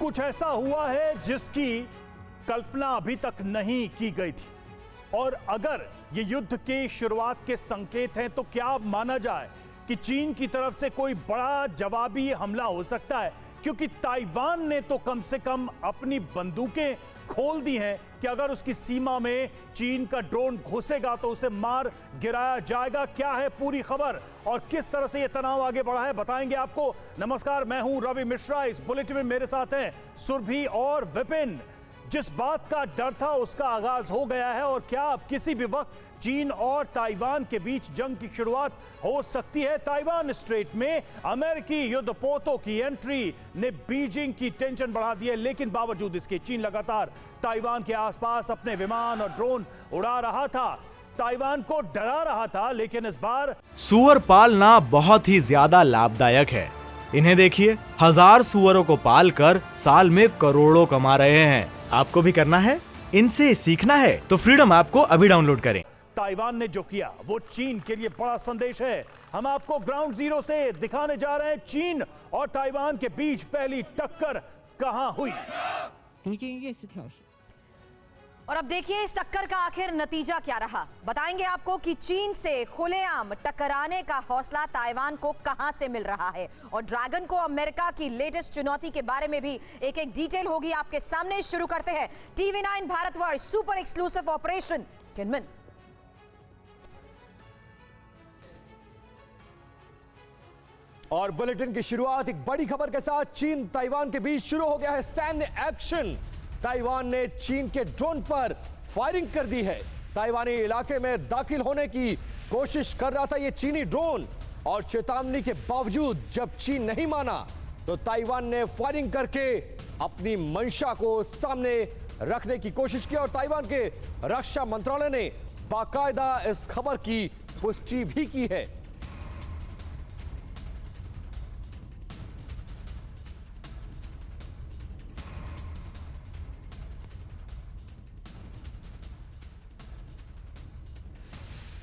कुछ ऐसा हुआ है जिसकी कल्पना अभी तक नहीं की गई थी। और अगर ये युद्ध की शुरुआत के संकेत हैं तो क्या माना जाए कि चीन की तरफ से कोई बड़ा जवाबी हमला हो सकता है, क्योंकि ताइवान ने तो कम से कम अपनी बंदूकें खोल दी हैं कि अगर उसकी सीमा में चीन का ड्रोन घुसेगा तो उसे मार गिराया जाएगा। क्या है पूरी खबर और किस तरह से यह तनाव आगे बढ़ा है, बताएंगे आपको। नमस्कार, मैं हूं रवि मिश्रा। इस बुलेटिन में मेरे साथ हैं सुरभि और विपिन। जिस बात का डर था उसका आगाज हो गया है और क्या अब किसी भी वक्त चीन और ताइवान के बीच जंग की शुरुआत हो सकती है। ताइवान स्ट्रेट में अमेरिकी युद्धपोतों की एंट्री ने बीजिंग की टेंशन बढ़ा दी है, लेकिन बावजूद इसके चीन लगातार ताइवान के आसपास अपने विमान और ड्रोन उड़ा रहा था, ताइवान को डरा रहा था। लेकिन इस बार सुअर पालना बहुत ही ज्यादा लाभदायक है। इन्हें देखिए, 1000 सुअरों को पालकर साल में करोड़ों कमा रहे हैं। आपको भी करना है, इनसे सीखना है तो फ्रीडम ऐप को अभी डाउनलोड करें। ताइवान ने जो किया वो चीन के लिए बड़ा संदेश है। हम आपको ग्राउंड जीरो से दिखाने जा रहे हैं चीन और ताइवान के बीच पहली टक्कर कहां हुई। और अब देखिए इस टक्कर का आखिर नतीजा क्या रहा। बताएंगे आपको कि चीन से खुलेआम टकराने का हौसला ताइवान को कहां से मिल रहा है, और ड्रैगन को अमेरिका की लेटेस्ट चुनौती के बारे में भी एक एक डिटेल होगी आपके सामने। शुरू करते हैं TV9 Bharatvarsh super exclusive operation किनमिन। और बुलेटिन की शुरुआत एक बड़ी खबर के साथ। चीन ताइवान के बीच शुरू हो गया है सैन्य एक्शन। ताइवान ने चीन के ड्रोन पर फायरिंग कर दी है। ताइवानी इलाके में दाखिल होने की कोशिश कर रहा था ये चीनी ड्रोन, और चेतावनी के बावजूद जब चीन नहीं माना तो ताइवान ने फायरिंग करके अपनी मंशा को सामने रखने की कोशिश की। और ताइवान के रक्षा मंत्रालय ने बाकायदा इस खबर की पुष्टि भी की है।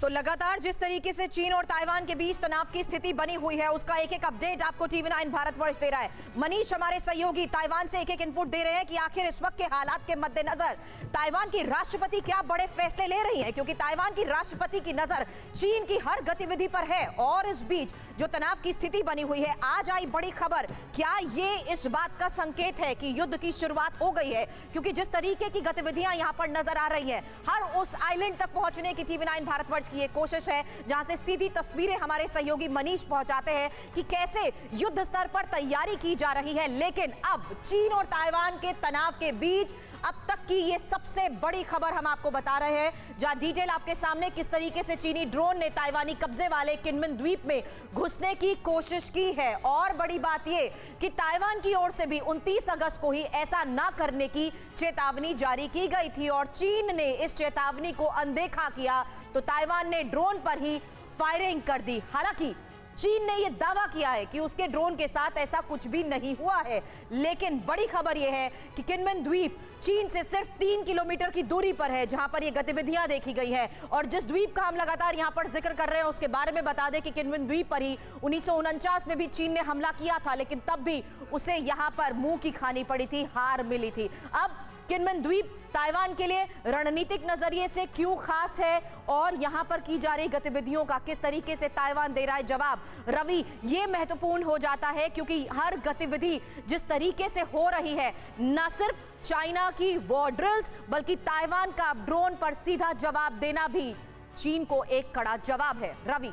तो लगातार जिस तरीके से चीन और ताइवान के बीच तनाव की स्थिति बनी हुई है उसका एक एक अपडेट आपको TV9 भारतवर्ष दे रहा है। मनीष हमारे सहयोगी ताइवान से एक एक इनपुट दे रहे हैं कि आखिर इस वक्त के हालात के मद्देनजर ताइवान की राष्ट्रपति क्या बड़े फैसले ले रही है, क्योंकि ताइवान की राष्ट्रपति की नजर चीन की हर गतिविधि पर है। और इस बीच जो तनाव की स्थिति बनी हुई है, आज आई बड़ी खबर, क्या ये इस बात का संकेत है कि युद्ध की शुरुआत हो गई है? क्योंकि जिस तरीके की गतिविधियां यहां पर नजर आ रही है, हर उस आइलैंड तक पहुंचने की TV9 भारतवर्ष की एक कोशिश है, जहां से सीधी तस्वीरें हमारे सहयोगी मनीष पहुंचाते हैं कि कैसे युद्ध स्तर पर तैयारी की जा रही है। लेकिन अब चीन और ताइवान के तनाव के बीच अब तक की ये सबसे बड़ी खबर हम आपको बता रहे हैं, जहां डिटेल आपके सामने किस तरीके से चीनी ड्रोन ने ताइवानी कब्जे वाले किनमिन द्वीप में घुसने की कोशिश की है। और बड़ी बात ये कि ताइवान की ओर से भी 29 अगस्त को ही ऐसा ना करने की चेतावनी जारी की गई थी, और चीन ने इस चेतावनी को अनदेखा किया तो ताइवान ने ड्रोन पर ही फायरिंग कर दी। हालांकि चीन ने यह दावा किया है कि उसके ड्रोन के साथ ऐसा कुछ भी नहीं हुआ है, लेकिन बड़ी खबर यह है कि किनमिन द्वीप चीन से सिर्फ 3 किलोमीटर की दूरी पर है, जहां पर यह गतिविधियां देखी गई है। और जिस द्वीप का हम लगातार यहां पर जिक्र कर रहे हैं उसके बारे में बता दें कि किनमिन द्वीप पर ही 1949 में भी चीन ने हमला किया था, लेकिन तब भी उसे यहां पर मुंह की खानी पड़ी थी, हार मिली थी। अब किनमिन द्वीप ताइवान के लिए रणनीतिक नजरिए से क्यों खास है, और यहां पर की जा रही गतिविधियों का किस तरीके से ताइवान दे रहा है जवाब, रवि, ये महत्वपूर्ण हो जाता है क्योंकि हर गतिविधि जिस तरीके से हो रही है, न सिर्फ चाइना की वॉर ड्रिल्स बल्कि ताइवान का ड्रोन पर सीधा जवाब देना भी चीन को एक कड़ा जवाब है। रवि।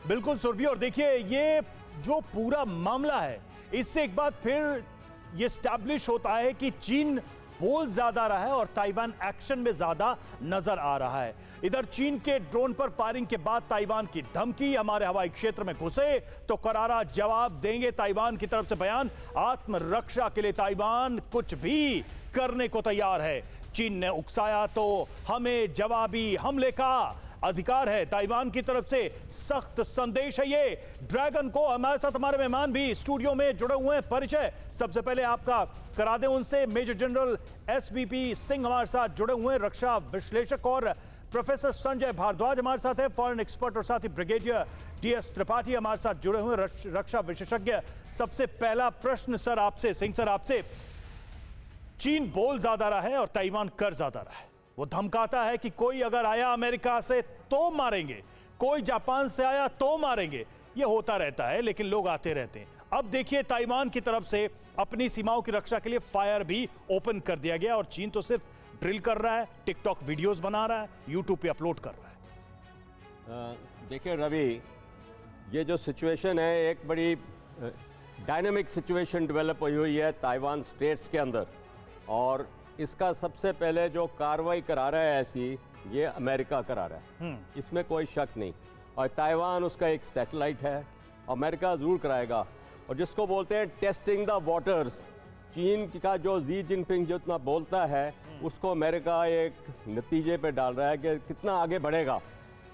बिल्कुल सुरभि, और देखिए ये जो पूरा मामला है इससे एक बात फिर ये स्टैब्लिश होता है कि चीन बोल ज्यादा रहा है और ताइवान एक्शन में ज्यादा नजर आ रहा है। इधर चीन के ड्रोन पर फायरिंग के बाद ताइवान की धमकी, हमारे हवाई क्षेत्र में घुसे तो करारा जवाब देंगे, ताइवान की तरफ से बयान। आत्मरक्षा के लिए ताइवान कुछ भी करने को तैयार है। चीन ने उकसाया तो हमें जवाबी हमले का अधिकार है। ताइवान की तरफ से सख्त संदेश है ये। ड्रैगन को हमारे साथ हमारे मेहमान भी स्टूडियो में जुड़े हुए हैं, परिचय सबसे पहले आपका करा दें उनसे। मेजर जनरल SBP सिंह हमारे साथ जुड़े हुए हैं, रक्षा विश्लेषक और प्रोफेसर संजय भारद्वाज हमारे साथ है, फॉरेन एक्सपर्ट, और साथ ही ब्रिगेडियर डी.एस. त्रिपाठी हमारे साथ जुड़े हुए रक्षा विशेषज्ञ। सबसे पहला प्रश्न सर आपसे, सिंह सर आपसे, चीन बोल ज्यादा रहा है और ताइवान कर ज्यादा रहा है। वो धमकाता है कि कोई अगर आया अमेरिका से तो मारेंगे, कोई जापान से आया तो मारेंगे। ये होता रहता है, लेकिन लोग आते रहते हैं। अब देखिए ताइवान की तरफ से अपनी सीमाओं की रक्षा के लिए फायर भी ओपन कर दिया गया और चीन तो सिर्फ ड्रिल कर रहा है, टिकटॉक वीडियोस बना रहा है, यूट्यूब पे अपलोड कर रहा है। देखिए रवि, ये जो सिचुएशन है एक बड़ी डायनामिक सिचुएशन डेवलप हुई है ताइवान स्टेट्स के अंदर, और इसका सबसे पहले जो कार्रवाई करा रहा है ऐसी, ये अमेरिका करा रहा है, इसमें कोई शक नहीं। और ताइवान उसका एक सैटेलाइट है, अमेरिका ज़रूर कराएगा। और जिसको बोलते हैं टेस्टिंग द वाटर्स, चीन का जो जी जिनपिंग जितना बोलता है उसको अमेरिका एक नतीजे पे डाल रहा है कि कितना आगे बढ़ेगा,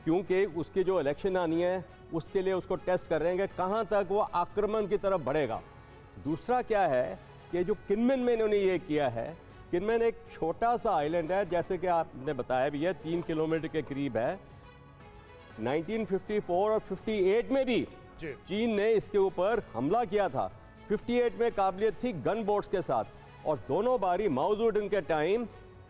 क्योंकि उसकी जो इलेक्शन आनी है उसके लिए उसको टेस्ट कर रहे हैं कि कहाँ तक वो आक्रमण की तरफ बढ़ेगा। दूसरा क्या है कि जो किनमेन में इन्होंने ये किया है, किनमेन एक छोटा सा आइलैंड है, जैसे कि आपने बताया भी है 3 किलोमीटर के करीब है। 1954 और 58 में भी चीन ने इसके ऊपर हमला किया था। 58 में काबिलियत थी गन बोट्स के साथ, और दोनों बारी माओ ज़ेडुंग के टाइम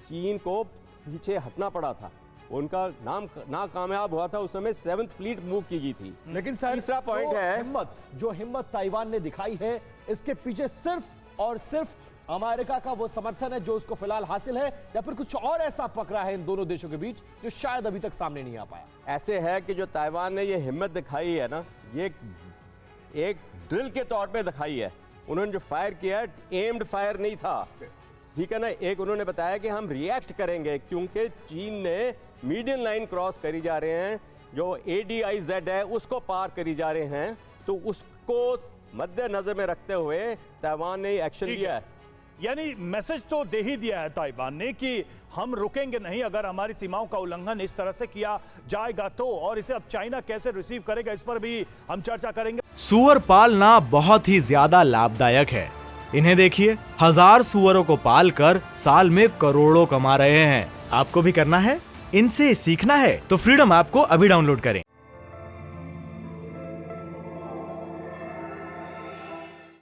चीन को पीछे हटना पड़ा था, उनका नाम नाकामयाब हुआ था। उस समय 7th फ्लीट मूव की गई थी। लेकिन सर तीसरा पॉइंट है जो हिम्मत ताइवान ने दिखाई है, इसके पीछे सिर्फ और सिर्फ अमेरिका का वो समर्थन है जो उसको फिलहाल हासिल है, या फिर कुछ और ऐसा पकड़ा है इन दोनों देशों के बीच जो शायद अभी तक सामने नहीं आ पाया। ऐसे है कि जो ताइवान ने ये हिम्मत दिखाई है ना, ये एक ड्रिल के तौर पे दिखाई है। उन्होंने जो फायर किया एम्ड फायर नहीं था, ठीक है ना। एक उन्होंने बताया कि हम रिएक्ट करेंगे क्योंकि चीन ने मीडियन लाइन क्रॉस करी जा रहे हैं, जो ADIZ है उसको पार करी जा रहे हैं, तो उसको मद्देनजर में रखते हुए ताइवान ने एक्शन लिया है। यानी मैसेज तो दे ही दिया है ताइवान ने कि हम रुकेंगे नहीं अगर हमारी सीमाओं का उल्लंघन इस तरह से किया जाएगा तो। और इसे अब चाइना कैसे रिसीव करेगा, इस पर भी हम चर्चा करेंगे। सूअर पालना बहुत ही ज्यादा लाभदायक है। इन्हें देखिए, 1000 सूअरों को पालकर साल में करोड़ों कमा रहे हैं। आपको भी करना है, इनसे सीखना है तो फ्रीडम ऐप को अभी डाउनलोड करें।